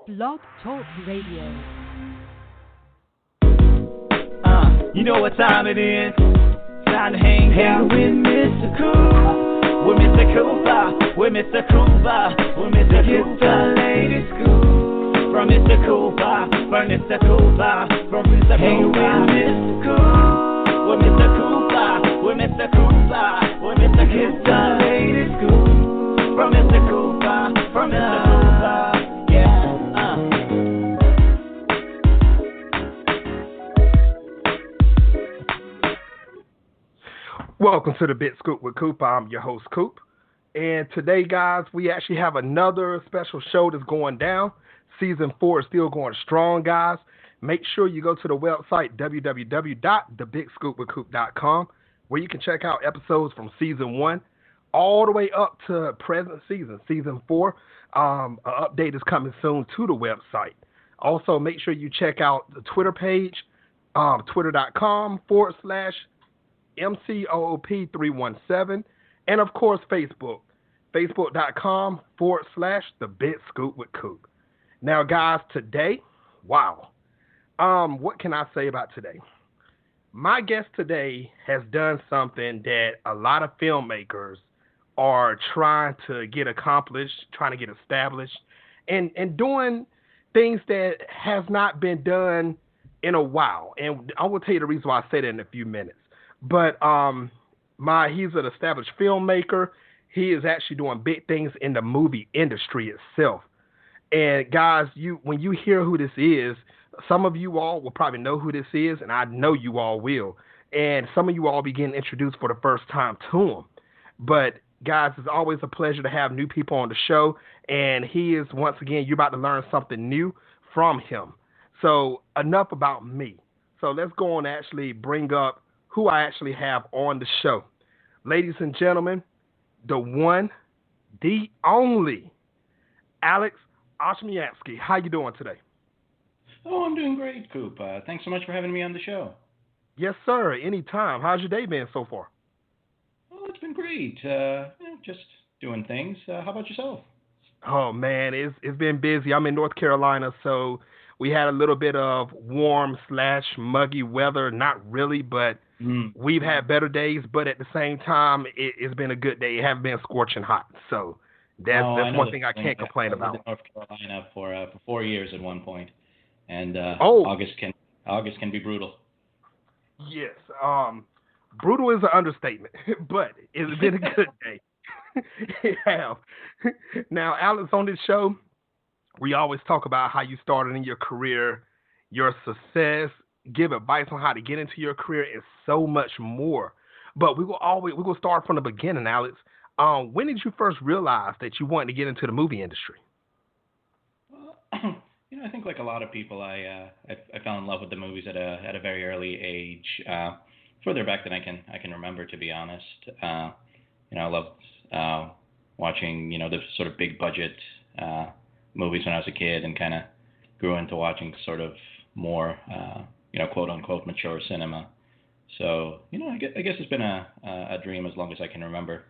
Blog Talk Radio. You know what time it is. Time to hang out with Mr. Coop. With Mr. Cooper. With Mr. Cooper. With Mr. Cooper. Lady School. From Mr. Cooper. From Mr. Cooper. From Mr. Cooper. Mr. Coop. With Mr. Cooper. With Mr. Cooper. With Mr. Cooper. Lady School. From Mr. Cooper. From Mr. Cooper. Welcome to the Bit Scoop with Coop. I'm your host, Coop. And today, guys, we actually have another special show that's going down. Season 4 is still going strong, guys. Make sure you go to the website, www.thebigscoopwithcoop.com, where you can check out episodes from Season 1 all the way up to present season, Season 4. An update is coming soon to the website. Also, make sure you check out the Twitter page, twitter.com/MCOOP317, and of course Facebook, facebook.com/The Bit Scoop with Coop. Now, guys, today, wow, what can I say about today? My guest today has done something that a lot of filmmakers are trying to get accomplished, trying to get established, and doing things that has not been done in a while. And I will tell you the reason why I say that in a few minutes. But he's an established filmmaker. He is actually doing big things in the movie industry itself. And guys, when you hear who this is, some of you all will probably know who this is, and I know you all will. And some of you all be getting introduced for the first time to him. But guys, it's always a pleasure to have new people on the show. And he is, once again, you're about to learn something new from him. So enough about me. So let's go on and actually bring up who I actually have on the show. Ladies and gentlemen, the one, the only, Alex Oshmyansky. How you doing today? Oh, I'm doing great, Coop. Thanks so much for having me on the show. Yes, sir. Anytime. How's your day been so far? Oh, it's been great. Just doing things. How about yourself? Oh, man, it's been busy. I'm in North Carolina, so we had a little bit of warm/muggy weather. Not really, but we've had better days. But at the same time, it's been a good day. It hasn't been scorching hot. So that's one thing I can't complain about. I lived in North Carolina for 4 years at one point, and August can be brutal. Yes, brutal is an understatement, but it's been a good day. It have. Now, Alex, on this show, we always talk about how you started in your career, your success, give advice on how to get into your career, and so much more. But we're gonna start from the beginning, Alex. When did you first realize that you wanted to get into the movie industry? Well, I think like a lot of people, I fell in love with the movies at a very early age. Further back than I can remember, to be honest. I loved watching the sort of big budget movies when I was a kid, and kind of grew into watching sort of more quote unquote mature cinema. So I guess it's been a dream as long as I can remember.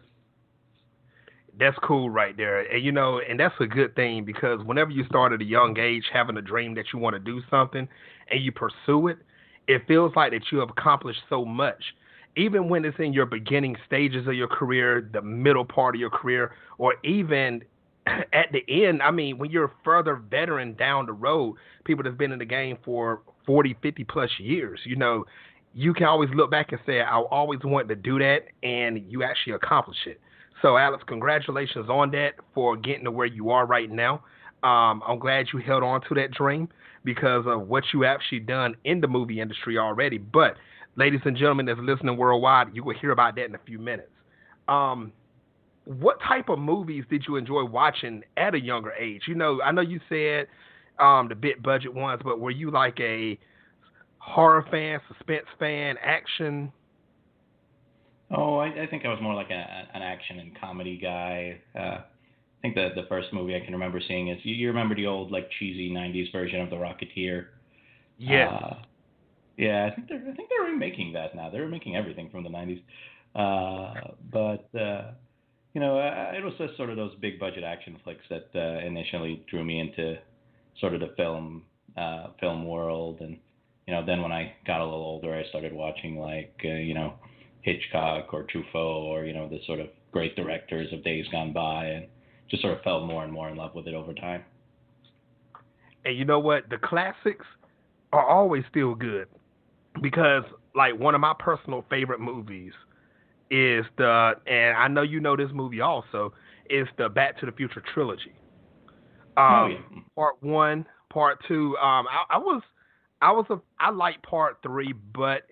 That's cool right there. And, and that's a good thing, because whenever you start at a young age having a dream that you want to do something and you pursue it, it feels like that you have accomplished so much. Even when it's in your beginning stages of your career, the middle part of your career, or even at the end, I mean, when you're further veteran down the road, people that's been in the game for 40, 50 plus years, you can always look back and say, I always wanted to do that, and you actually accomplish it. So, Alex, congratulations on that for getting to where you are right now. I'm glad you held on to that dream because of what you actually done in the movie industry already. But, ladies and gentlemen that's listening worldwide, you will hear about that in a few minutes. What type of movies did you enjoy watching at a younger age? I know you said the big budget ones, but were you like a horror fan, suspense fan, action? Oh, I think I was more like an action and comedy guy. I think the first movie I can remember seeing is, you remember the old like cheesy 90s version of The Rocketeer? Yeah. Yeah, I think they're remaking that now. They're remaking everything from the 90s. But it was just sort of those big budget action flicks that initially drew me into sort of the film world. And then when I got a little older, I started watching like Hitchcock or Truffaut or the sort of great directors of days gone by, and just sort of fell more and more in love with it over time. And you know what? The classics are always still good because, like, one of my personal favorite movies is and I know you know this movie also, is the Back to the Future trilogy. Part 1, Part 2. I like Part 3, but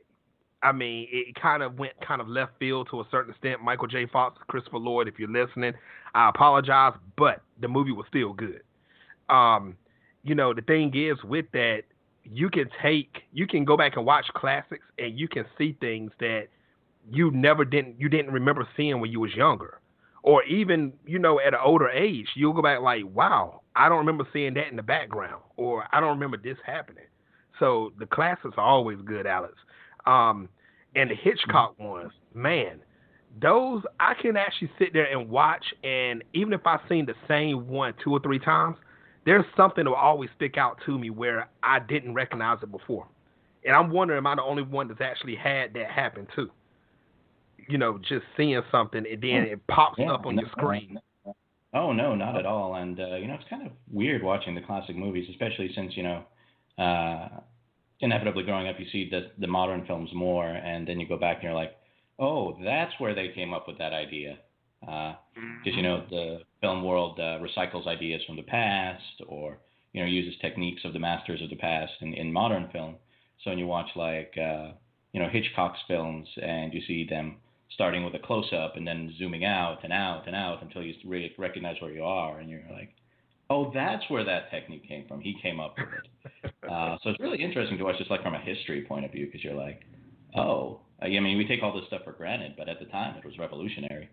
I mean, it kind of went kind of left field to a certain extent. Michael J. Fox, Christopher Lloyd, if you're listening, I apologize, but the movie was still good. The thing is with that, you can go back and watch classics, and you can see things that you didn't remember seeing when you was younger, or even at an older age, you'll go back like, wow, I don't remember seeing that in the background, or I don't remember this happening. So the classics are always good, Alex. And the Hitchcock ones, man, those I can actually sit there and watch, and even if I've seen the same one 2 or 3 times, there's something that will always stick out to me where I didn't recognize it before. And I'm wondering, am I the only one that's actually had that happen too? Just seeing something and then it pops up on your screen. Oh, no, not at all. And, it's kind of weird watching the classic movies, especially since, inevitably growing up, you see the modern films more, and then you go back and you're like, oh, that's where they came up with that idea. Because, the film world recycles ideas from the past, or, uses techniques of the masters of the past in modern film. So when you watch, like, Hitchcock's films, and you see them starting with a close-up and then zooming out and out and out until you really recognize where you are, and you're like, oh, that's where that technique came from. He came up with it. So it's really interesting to watch just like from a history point of view, because you're like, oh, I mean, we take all this stuff for granted, but at the time it was revolutionary.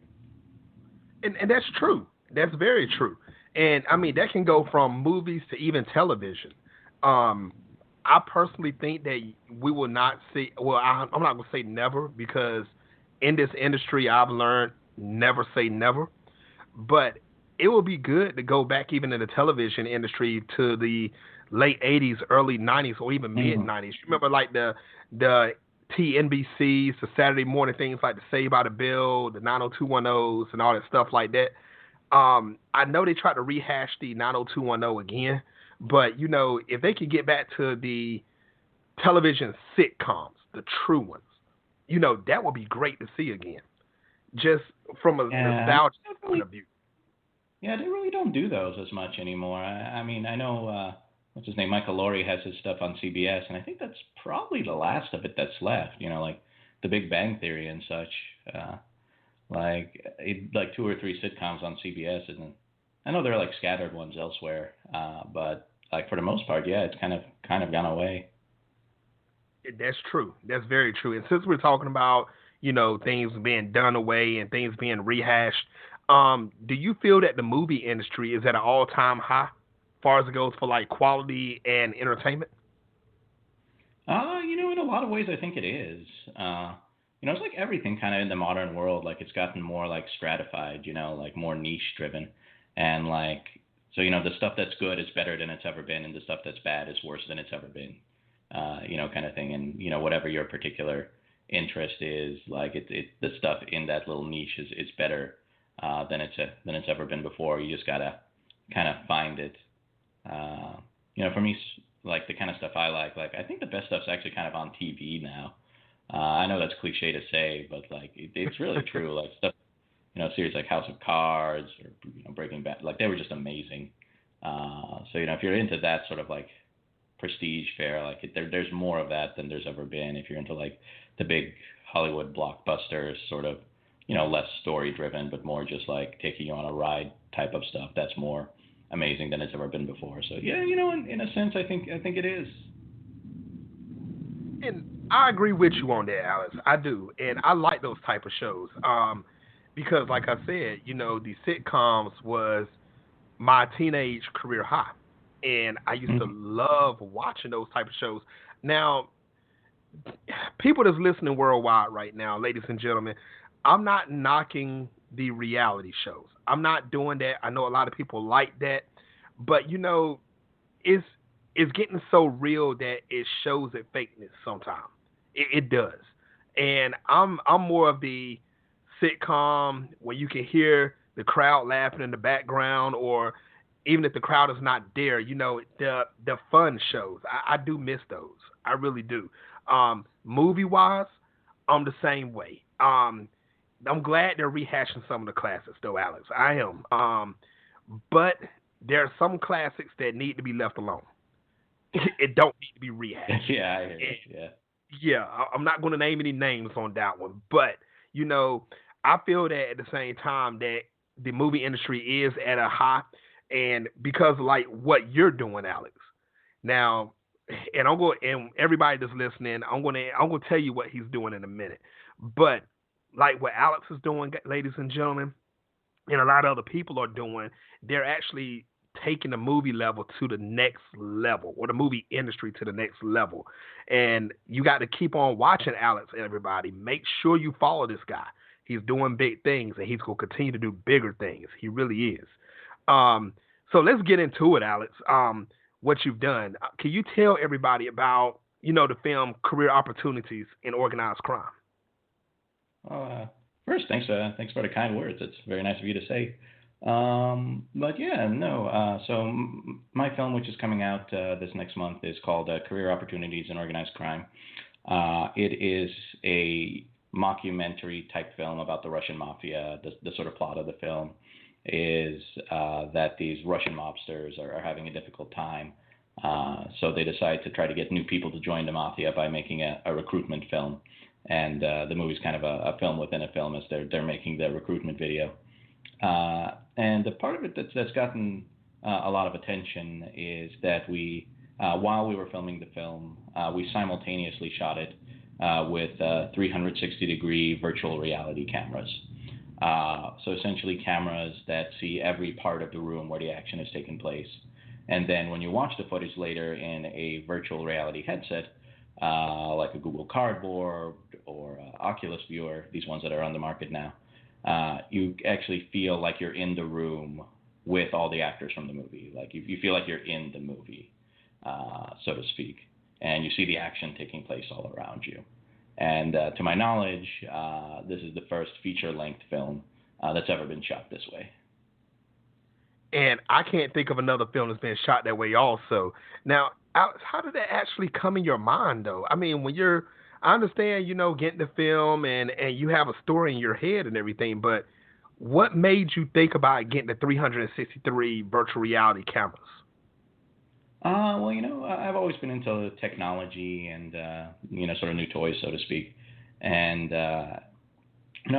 And that's true. That's very true. And I mean, that can go from movies to even television. I personally think that we will not see, well, I'm not going to say never, because in this industry I've learned never say never. But it would be good to go back even in the television industry to the late 80s, early 90s, or even mid 90s. You remember like the TNBCs, the Saturday morning things like the Saved by the Bell, the 90210s, and all that stuff like that. I know they tried to rehash the 90210 again, but if they could get back to the television sitcoms, the true ones, that would be great to see again, just from a nostalgia point of view. Yeah, they really don't do those as much anymore. I mean, I know, what's his name, Michael Laurie has his stuff on CBS, and I think that's probably the last of it that's left, like The Big Bang Theory and such. Like 2 or 3 sitcoms on CBS, and I know there are like scattered ones elsewhere, but like for the most part, yeah, it's kind of gone away. That's true. That's very true. And since we're talking about, things being done away and things being rehashed, do you feel that the movie industry is at an all-time high as far as it goes for like quality and entertainment? In a lot of ways, I think it is. It's like everything kind of in the modern world, like it's gotten more like stratified, like more niche driven. And like, so, the stuff that's good is better than it's ever been, and the stuff that's bad is worse than it's ever been, kind of thing. And, whatever your particular interest is, like the stuff in that little niche is better than it's ever been before. You just gotta kind of find it. For me, like the kind of stuff I like I think the best stuff's actually kind of on TV now. I know that's cliche to say, but like it's really true. Like stuff, series like House of Cards or Breaking Bad, like they were just amazing. So if you're into that sort of like prestige fare, like there's more of that than there's ever been. If you're into like the big Hollywood blockbusters, sort of less story driven, but more just like taking you on a ride type of stuff, that's more amazing than it's ever been before. So yeah, in a sense, I think it is. And I agree with you on that, Alex. I do, and I like those type of shows. Because like I said, the sitcoms was my teenage career high, and I used to love watching those type of shows. Now, people that's listening worldwide right now, ladies and gentlemen, I'm not knocking the reality shows. I'm not doing that. I know a lot of people like that, but it's getting so real that it shows it fakeness sometimes. It does, and I'm more of the sitcom where you can hear the crowd laughing in the background, or even if the crowd is not there, the fun shows. I do miss those. I really do. Movie wise, I'm the same way. I'm glad they're rehashing some of the classics, though, Alex. I am. But there are some classics that need to be left alone. It don't need to be rehashed. Yeah, I hear you. Yeah. Yeah, I'm not going to name any names on that one, but you know, I feel that at the same time that the movie industry is at a high, and because like what you're doing, Alex. Now, and I'm going, and everybody that's listening, I'm gonna tell you what he's doing in a minute, but like what Alex is doing, ladies and gentlemen, and a lot of other people are doing, they're actually taking the movie level to the next level, or the movie industry to the next level. And you got to keep on watching Alex, everybody. Make sure you follow this guy. He's doing big things, and he's going to continue to do bigger things. He really is. So let's get into it, Alex. What you've done. Can you tell everybody about, the film Career Opportunities in Organized Crime? First, thanks for the kind words. It's very nice of you to say. But yeah, no. So my film, which is coming out this next month, is called Career Opportunities in Organized Crime. It is a mockumentary type film about the Russian mafia. The sort of plot of the film is that these Russian mobsters are having a difficult time. So they decide to try to get new people to join the mafia by making a recruitment film. And the movie's kind of a film within a film as they're making the recruitment video. And the part of it that's gotten a lot of attention is that we, while we were filming the film, we simultaneously shot it with 360-degree virtual reality cameras. So essentially cameras that see every part of the room where the action is taking place. And then when you watch the footage later in a virtual reality headset, like a Google Cardboard or Oculus Viewer, these ones that are on the market now, you actually feel like you're in the room with all the actors from the movie. Like you feel like you're in the movie, so to speak, and you see the action taking place all around you. And to my knowledge, this is the first feature-length film that's ever been shot this way. And I can't think of another film that's been shot that way also. Now, Alex, how did that actually come in your mind, though? I mean, I understand, getting the film and you have a story in your head and everything, but what made you think about getting the 363 virtual reality cameras? Well, I've always been into technology and, sort of new toys, so to speak. And, I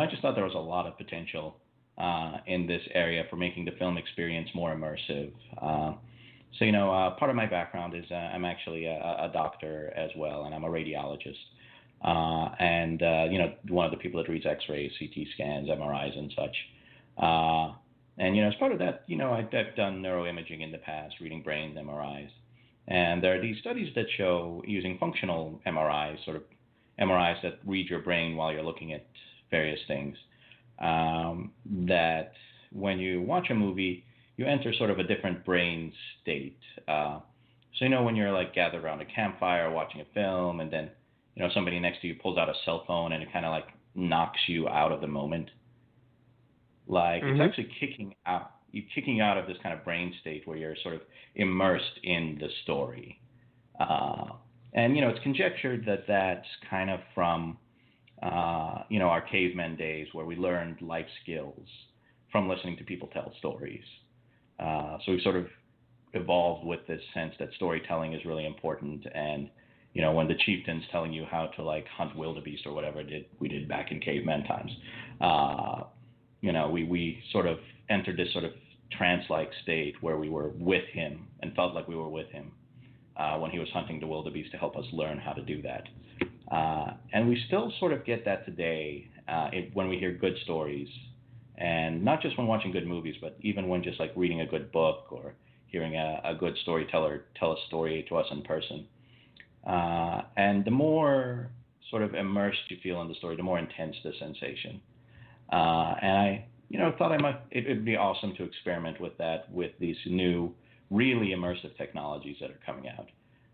just thought there was a lot of potential in this area for making the film experience more immersive. So, part of my background is I'm actually a doctor as well, and I'm a radiologist. And one of the people that reads X-rays, CT scans, MRIs, and such. And, as part of that, I've done neuroimaging in the past, reading brains, MRIs. And there are these studies that show using functional MRIs, sort of MRIs that read your brain while you're looking at various things, that when you watch a movie, you enter sort of a different brain state. So, when you're like gathered around a campfire watching a film, and then, somebody next to you pulls out a cell phone and it kind of like knocks you out of the moment. Like It's actually kicking out of this kind of brain state where you're sort of immersed in the story. And, it's conjectured that that's kind of from, our caveman days where we learned life skills from listening to people tell stories. So we've sort of evolved with this sense that storytelling is really important. And, when the chieftain's telling you how to like hunt wildebeest or whatever we did back in caveman times, we sort of entered this sort of trance-like state where we were with him and felt like we were with him when he was hunting the wildebeest to help us learn how to do that. And we still sort of get that today when we hear good stories, and not just when watching good movies, but even when just like reading a good book or hearing a good storyteller tell a story to us in person. And the more sort of immersed you feel in the story, the more intense the sensation. And I thought it'd be awesome to experiment with that with these new really immersive technologies that are coming out,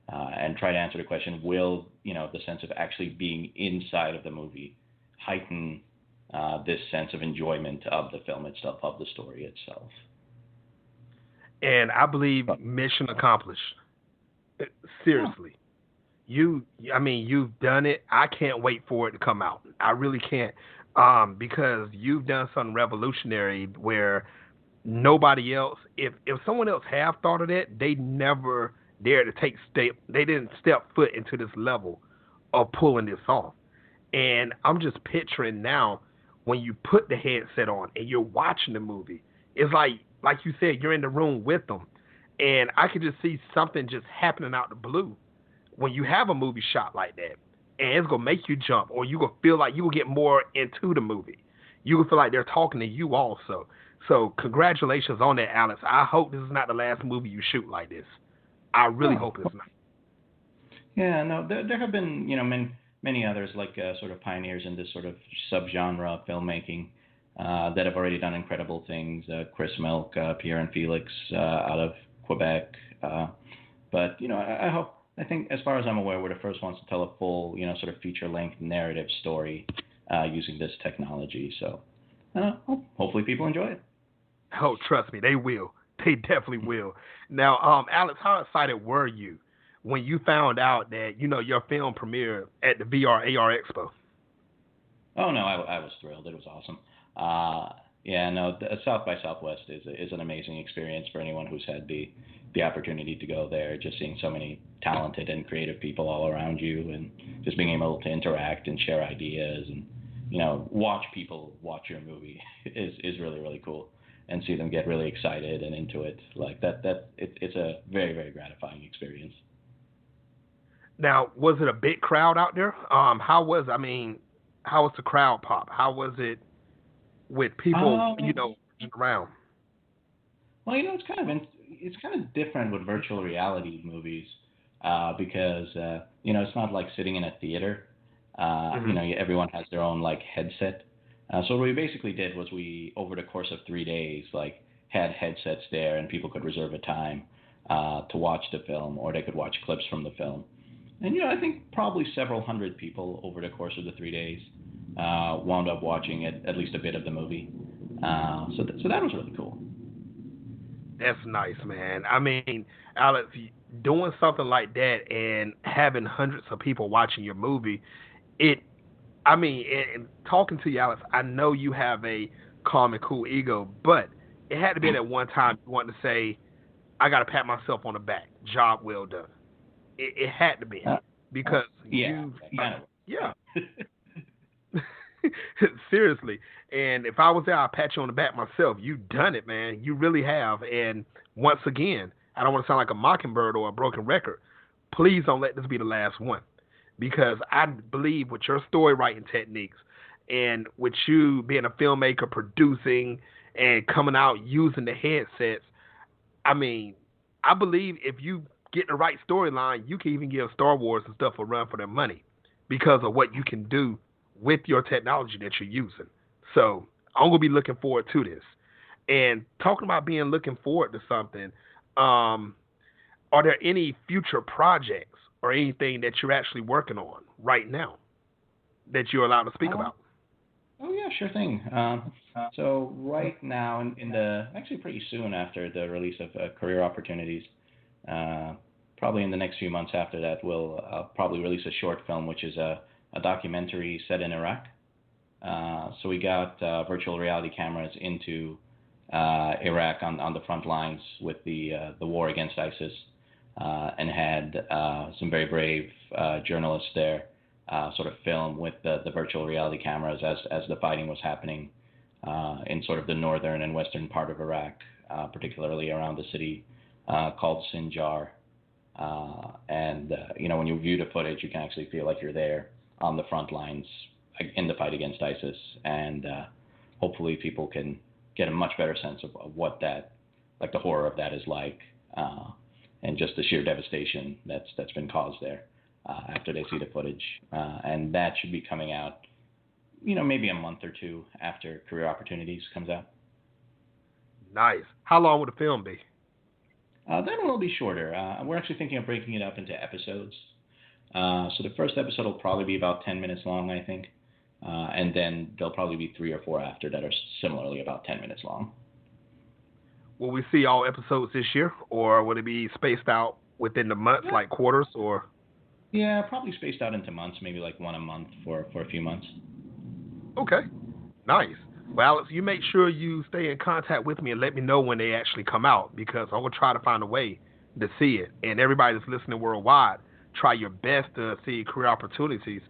and try to answer the question: will the sense of actually being inside of the movie heighten this sense of enjoyment of the film itself, of the story itself? And I believe mission accomplished. Seriously. You've done it. I can't wait for it to come out. I really can't. Because you've done something revolutionary where nobody else, if someone else have thought of that, they never dared to they didn't step foot into this level of pulling this off. And I'm just picturing now when you put the headset on and you're watching the movie, it's like you said, you're in the room with them. And I could just see something just happening out the blue when you have a movie shot like that. And it's going to make you jump, or you going to feel like you will get more into the movie. You will feel like they're talking to you also. So congratulations on that, Alex. I hope this is not the last movie you shoot like this. I really hope it's not. Yeah, no, there have been, many others like sort of pioneers in this sort of subgenre of filmmaking that have already done incredible things. Chris Milk, Pierre and Felix out of Quebec. But I think as far as I'm aware, we're the first ones to tell a full, sort of feature-length narrative story using this technology. So hopefully people enjoy it. Oh, trust me, they will. They definitely will. Now, Alex, how excited were you when you found out that, your film premiered at the VR AR Expo? Oh, no, I was thrilled. It was awesome. South by Southwest is an amazing experience for anyone who's had the opportunity to go there. Just seeing so many talented and creative people all around you, and just being able to interact and share ideas and watch people watch your movie is really, really cool, and see them get really excited and into it like that. It's a very, very gratifying experience. Now, was it a big crowd out there? How was the crowd pop? How was it with people, around? Well, it's kind of different with virtual reality movies because it's not like sitting in a theater. Everyone has their own headset. So what we basically did was we, over the course of 3 days, had headsets there, and people could reserve a time to watch the film, or they could watch clips from the film. And I think probably several hundred people over the course of the 3 days wound up watching at least a bit of the movie. So that was really cool. That's nice, man. Alex, doing something like that and having hundreds of people watching your movie, and talking to you, Alex, I know you have a calm and cool ego, but it had to be at one time you wanted to say, I got to pat myself on the back. Job well done. It had to be because seriously. And if I was there, I'd pat you on the back myself. You've done it, man. You really have. And once again, I don't want to sound like a mockingbird or a broken record. Please don't let this be the last one, because I believe with your story writing techniques and with you being a filmmaker, producing and coming out using the headsets, I believe if you get the right storyline, you can even give Star Wars and stuff a run for their money because of what you can do with your technology that you're using. So I'm going to be looking forward to this. And talking about looking forward to something, are there any future projects or anything that you're actually working on right now that you're allowed to speak about? Oh, yeah, sure thing. So right now, actually pretty soon after the release of Career Opportunities, probably in the next few months after that, we'll probably release a short film, which is a documentary set in Iraq. So we got virtual reality cameras into Iraq on the front lines with the war against ISIS, and had some very brave journalists there sort of film with the virtual reality cameras as the fighting was happening in sort of the northern and western part of Iraq, particularly around the city called Sinjar. When you view the footage, you can actually feel like you're there on the front lines in the fight against ISIS, and hopefully people can get a much better sense of what that, the horror of that is like, and just the sheer devastation that's been caused there after they see the footage. And that should be coming out, maybe a month or two after Career Opportunities comes out. Nice. How long would the film be? That one will be shorter. We're actually thinking of breaking it up into episodes. So the first episode will probably be about 10 minutes long, I think. And then there'll probably be 3 or 4 after that are similarly about 10 minutes long. Will we see all episodes this year, or would it be spaced out within the months, like quarters, or? Yeah, probably spaced out into months, maybe like one a month for a few months. Okay, nice. Well, Alex, you make sure you stay in contact with me and let me know when they actually come out, because I will try to find a way to see it. And everybody that's listening worldwide, try your best to see career opportunities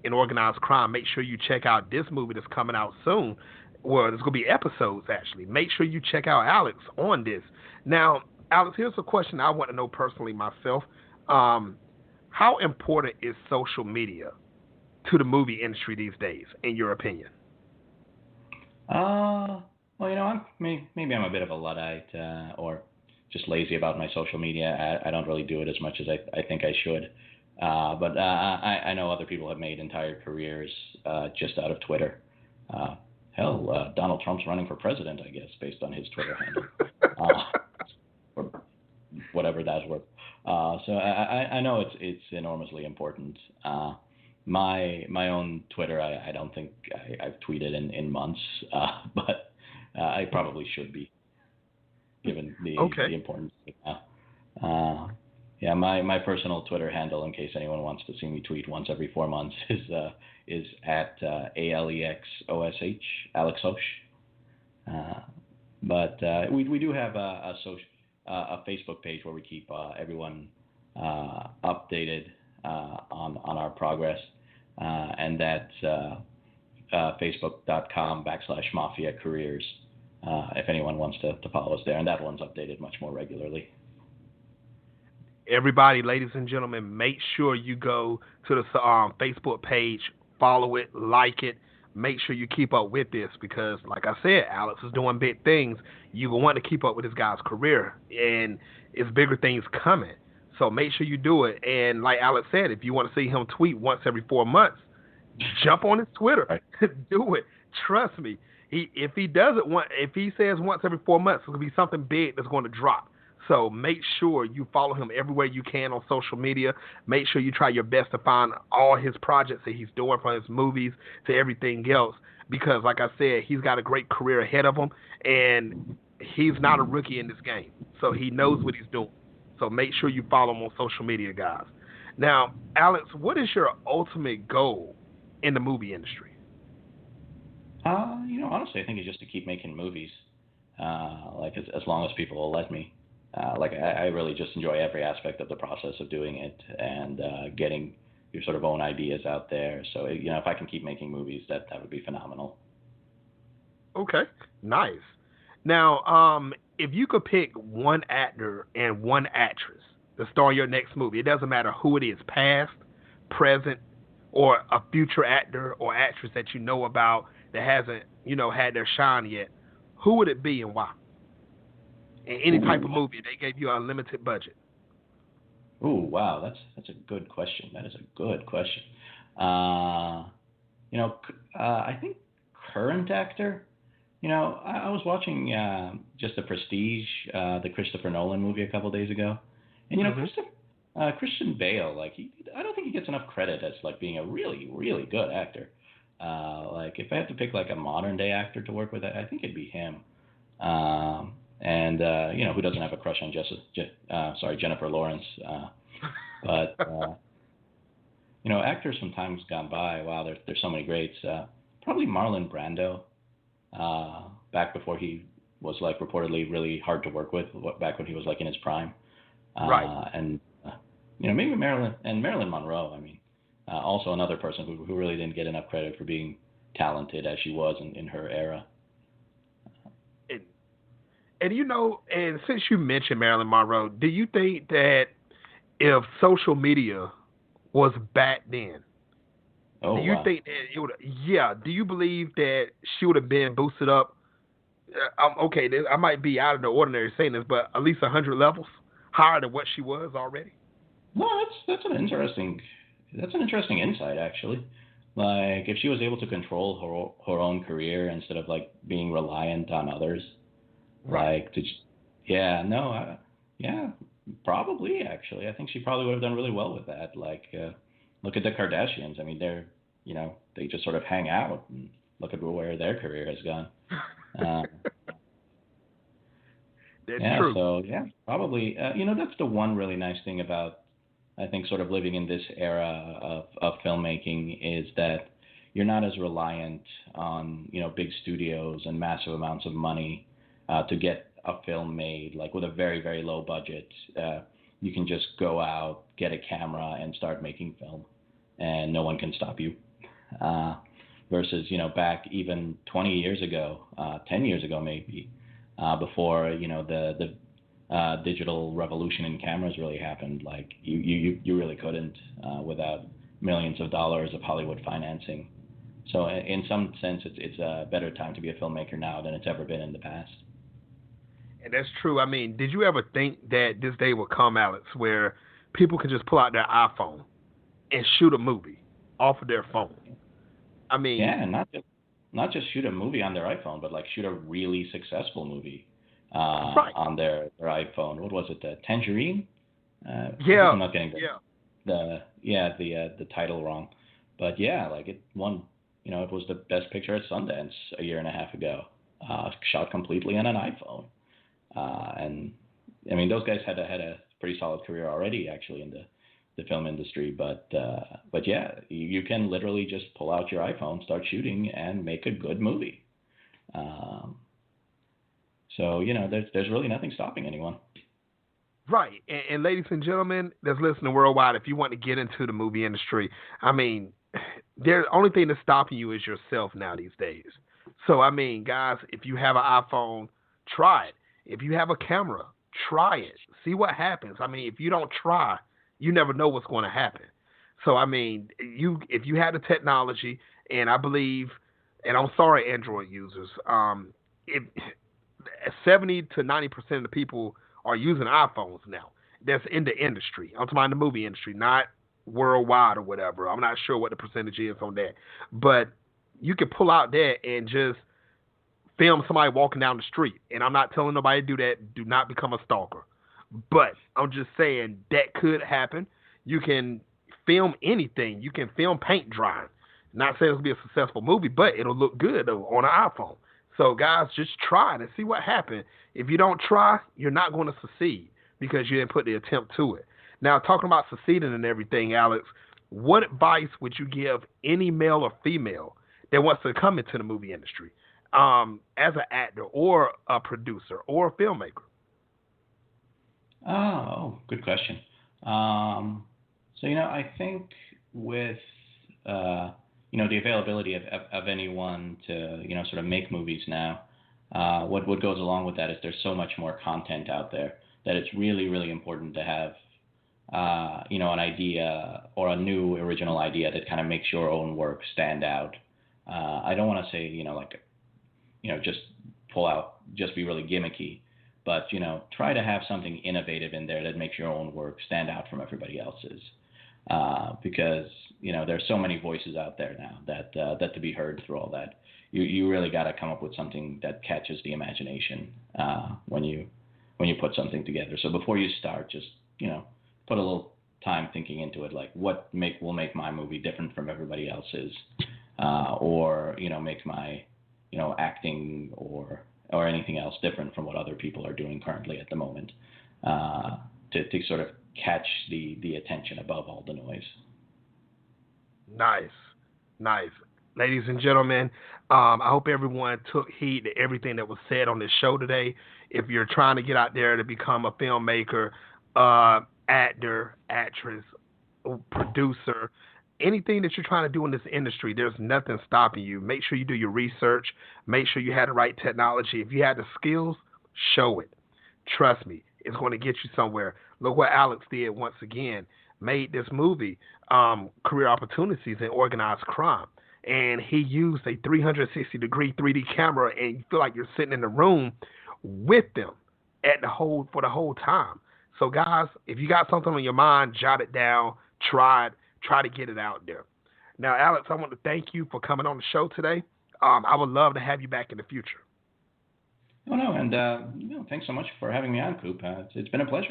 in organized crime. Make sure you check out this movie that's coming out soon. Well, there's going to be episodes, actually. Make sure you check out Alex on this. Now, Alex, here's a question I want to know personally myself. How important is social media to the movie industry these days, in your opinion? Well, maybe I'm a bit of a Luddite or just lazy about my social media. I don't really do it as much as I think I should. But I know other people have made entire careers just out of Twitter. Donald Trump's running for president, I guess, based on his Twitter handle, or whatever that's worth. So I know it's enormously important. My own Twitter, I don't think I've tweeted in months, but I probably should be, given the importance. My personal Twitter handle, in case anyone wants to see me tweet once every 4 months, is at ALEXOSH, Alex Osh. But we do have a Facebook page where we keep everyone updated on our progress, and that's facebook.com/Mafia Careers. If anyone wants to follow us there, and that one's updated much more regularly. Everybody, ladies and gentlemen, make sure you go to the Facebook page, follow it, like it. Make sure you keep up with this, because, like I said, Alex is doing big things. You want to keep up with this guy's career, and it's bigger things coming. So make sure you do it. And like Alex said, if you want to see him tweet once every 4 months, jump on his Twitter. Right. Do it. Trust me. If he does it if he says once every 4 months, it's going to be something big that's going to drop. So make sure you follow him everywhere you can on social media. Make sure you try your best to find all his projects that he's doing, from his movies to everything else, because, like I said, he's got a great career ahead of him, and he's not a rookie in this game. So he knows what he's doing. So make sure you follow him on social media, guys. Now, Alex, what is your ultimate goal in the movie industry? Honestly, I think it's just to keep making movies, as long as people will let me. I really just enjoy every aspect of the process of doing it, and getting your sort of own ideas out there. So, if I can keep making movies, that would be phenomenal. Okay, nice. Now, if you could pick one actor and one actress to star in your next movie, it doesn't matter who it is, past, present, or a future actor or actress that you know about that hasn't, had their shine yet, who would it be and why? In any type of movie, they gave you an unlimited budget. Oh, wow, that's a good question. That is a good question. I think current actor. I was watching just The Prestige, the Christopher Nolan movie, a couple days ago, and Christian Bale, I don't think he gets enough credit as being a really, really good actor. If I have to pick a modern day actor to work with, I think it'd be him. And who doesn't have a crush on Jennifer Lawrence? But actors from times gone by. Wow, there's so many greats. Probably Marlon Brando. Back before he was reportedly really hard to work with. Back when he was in his prime. Right. And maybe Marilyn Monroe. I mean, also another person who really didn't get enough credit for being talented as she was in her era. And and since you mentioned Marilyn Monroe, do you think that if social media was back then, do you think that it would? Yeah. Do you believe that she would have been boosted up? I might be out of the ordinary saying this, but at least 100 levels higher than what she was already. No, that's an interesting insight, actually. If she was able to control her own career instead of being reliant on others. Right. Yeah, probably actually. I think she probably would have done really well with that. Like, look at the Kardashians. I mean, they just sort of hang out, and look at where their career has gone. Uh, That's yeah, true. so yeah, probably. That's the one really nice thing about, I think, sort of living in this era of filmmaking is that you're not as reliant on big studios and massive amounts of money to get a film made. Like with a very very low budget, you can just go out, get a camera, and start making film, and no one can stop you. Uh, Versus back even 20 years ago, 10 years ago maybe, before the digital revolution in cameras really happened. Like you really couldn't without millions of dollars of Hollywood financing. So in some sense, it's a better time to be a filmmaker now than it's ever been in the past. And that's true. I mean, did you ever think that this day would come, Alex, where people can just pull out their iPhone and shoot a movie off of their phone? I mean, Yeah, and not just shoot a movie on their iPhone, but like shoot a really successful movie right. on their iPhone. What was it? The Tangerine? I hope Yeah. I'm not getting Yeah. the title wrong, but yeah, like it won. It was the best picture at Sundance a year and a half ago. Shot completely on an iPhone, and I mean those guys had a pretty solid career already actually in the film industry, but yeah, you can literally just pull out your iPhone, start shooting, and make a good movie. Um, so there's really nothing stopping anyone. Right. And ladies and gentlemen that's listening worldwide, if you want to get into the movie industry, I mean, the only thing that's stopping you is yourself now these days. So, I mean, guys, if you have an iPhone, try it. If you have a camera, try it. See what happens. I mean, if you don't try, you never know what's going to happen. So, I mean, if you had the technology, and I believe, and I'm sorry, Android users, if 70 to 90% of the people are using iPhones now. That's in the industry. I'm talking about the movie industry, not worldwide or whatever. I'm not sure what the percentage is on that. But you can pull out that and just film somebody walking down the street. And I'm not telling nobody to do that. Do not become a stalker. But I'm just saying that could happen. You can film anything. You can film paint drying. Not saying it'll be a successful movie, but it'll look good though, on an iPhone. So guys, just try it and see what happens. If you don't try, you're not going to succeed because you didn't put the attempt to it. Now, talking about succeeding and everything, Alex, what advice would you give any male or female that wants to come into the movie industry as an actor or a producer or a filmmaker? Oh, good question. So I think with the availability of anyone to sort of make movies now, what goes along with that is there's so much more content out there that it's really really important to have an idea or a new original idea that kind of makes your own work stand out. I don't want to say like just pull out, just be really gimmicky, but try to have something innovative in there that makes your own work stand out from everybody else's. Because there's so many voices out there now that to be heard through all that, you really got to come up with something that catches the imagination when you put something together. So before you start, just put a little time thinking into it, like what will make my movie different from everybody else's, or make my acting or anything else different from what other people are doing currently at the moment, to sort of catch the attention above all the noise. Nice. Nice. Ladies and gentlemen, I hope everyone took heed to everything that was said on this show today. If you're trying to get out there to become a filmmaker, actor, actress, producer, anything that you're trying to do in this industry, there's nothing stopping you. Make sure you do your research. Make sure you have the right technology. If you have the skills, show it. Trust me, it's going to get you somewhere. Look what Alex did once again. Made this movie, Career Opportunities in Organized Crime. And he used a 360-degree 3D camera, and you feel like you're sitting in the room with them for the whole time. So, guys, if you got something on your mind, jot it down, try to get it out there. Now, Alex, I want to thank you for coming on the show today. I would love to have you back in the future. Oh no, and thanks so much for having me on, Coop. It's been a pleasure.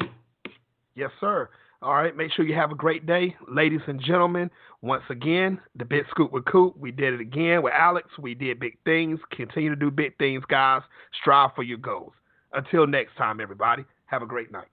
Yes, sir. All right, make sure you have a great day. Ladies and gentlemen, once again, the Big Scoop with Coop. We did it again with Alex. We did big things. Continue to do big things, guys. Strive for your goals. Until next time, everybody, have a great night.